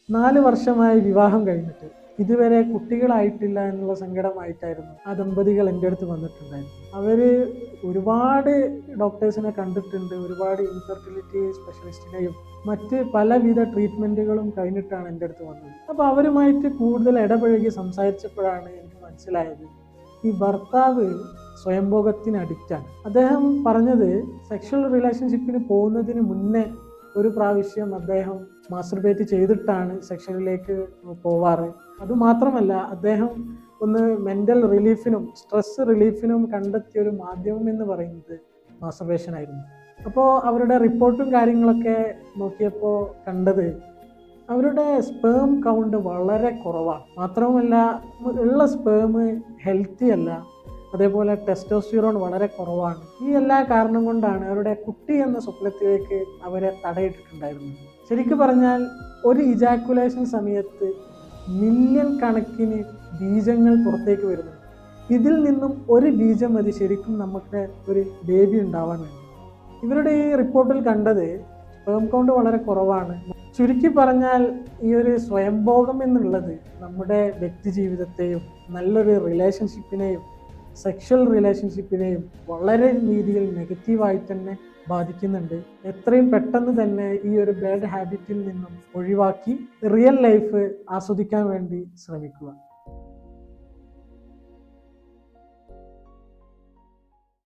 4 വർഷമായി വിവാഹം കഴിഞ്ഞിട്ട് ഇതുവരെ കുട്ടികളായിട്ടില്ല എന്നുള്ള സങ്കടമായിട്ടായിരുന്നു ആ ദമ്പതികൾ എൻ്റെ അടുത്ത് വന്നിട്ടുണ്ടായിരുന്നു. അവർ ഒരുപാട് ഡോക്ടേഴ്സിനെ കണ്ടിട്ടുണ്ട്, ഒരുപാട് ഇൻഫെർട്ടിലിറ്റി സ്പെഷ്യലിസ്റ്റിനെയും മറ്റ് പലവിധ ട്രീറ്റ്മെൻറ്റുകളും കഴിഞ്ഞിട്ടാണ് എൻ്റെ അടുത്ത് വന്നത്. അപ്പോൾ അവരുമായിട്ട് കൂടുതൽ ഇടപഴകി സംസാരിച്ചപ്പോഴാണ് എനിക്ക് മനസ്സിലായത് ഈ ഭർത്താവ് സ്വയംഭോഗത്തിന് അഡിക്റ്റാണ്. അദ്ദേഹം പറഞ്ഞത് സെക്ഷൽ റിലേഷൻഷിപ്പിന് പോകുന്നതിന് മുന്നേ ഒരു പ്രാവശ്യം അദ്ദേഹം മാസ്റ്റർബേറ്റ് ചെയ്തിട്ടാണ് സെക്ഷനിലേക്ക് പോവാറ്. അതുമാത്രമല്ല, അദ്ദേഹം ഒന്ന് മെൻ്റൽ റിലീഫിനും സ്ട്രെസ് റിലീഫിനും കണ്ടെത്തിയ ഒരു മാധ്യമം എന്ന് പറയുന്നത് മാസ്റ്റർബേഷൻ ആയിരുന്നു. അപ്പോൾ അവരുടെ റിപ്പോർട്ടും കാര്യങ്ങളൊക്കെ നോക്കിയപ്പോൾ കണ്ടത് അവരുടെ സ്പേം കൗണ്ട് വളരെ കുറവാണ്. മാത്രവുമല്ല, ഉള്ള സ്പേം ഹെൽത്തി അല്ല, അതേപോലെ ടെസ്റ്റോസ്റ്റിറോൺ വളരെ കുറവാണ്. ഈ എല്ലാ കാരണം കൊണ്ടാണ് അവരുടെ കുട്ടി എന്ന സ്വപ്നത്തിലേക്ക് അവരെ തടയിട്ടിട്ടുണ്ടായിരുന്നത്. ശരിക്കും പറഞ്ഞാൽ ഒരു ഇജാക്കുലേഷൻ സമയത്ത് മില്യൺ കണക്കിന് ബീജങ്ങൾ പുറത്തേക്ക് വരുന്നുണ്ട്. ഇതിൽ നിന്നും ഒരു ബീജം മതി ശരിക്കും നമുക്ക് ഒരു ബേബി ഉണ്ടാവാൻ വേണ്ടി. ഇവരുടെ ഈ റിപ്പോർട്ടിൽ കണ്ടത് സ്പേം കൗണ്ട് വളരെ കുറവാണ്. ചുരുക്കി പറഞ്ഞാൽ ഈ ഒരു സ്വയംഭോഗം എന്നുള്ളത് നമ്മുടെ വ്യക്തി ജീവിതത്തെയും നല്ലൊരു റിലേഷൻഷിപ്പിനെയും സെക്ഷൽ റിലേഷൻഷിപ്പിനെയും വളരെ രീതിയിൽ നെഗറ്റീവായിട്ട് തന്നെ ബാധിക്കുന്നുണ്ട്. എത്രയും പെട്ടെന്ന് തന്നെ ഈ ഒരു ബാഡ് ഹാബിറ്റിൽ നിന്നും ഒഴിവാക്കി റിയൽ ലൈഫ് ആസ്വദിക്കാൻ വേണ്ടി ശ്രമിക്കുക.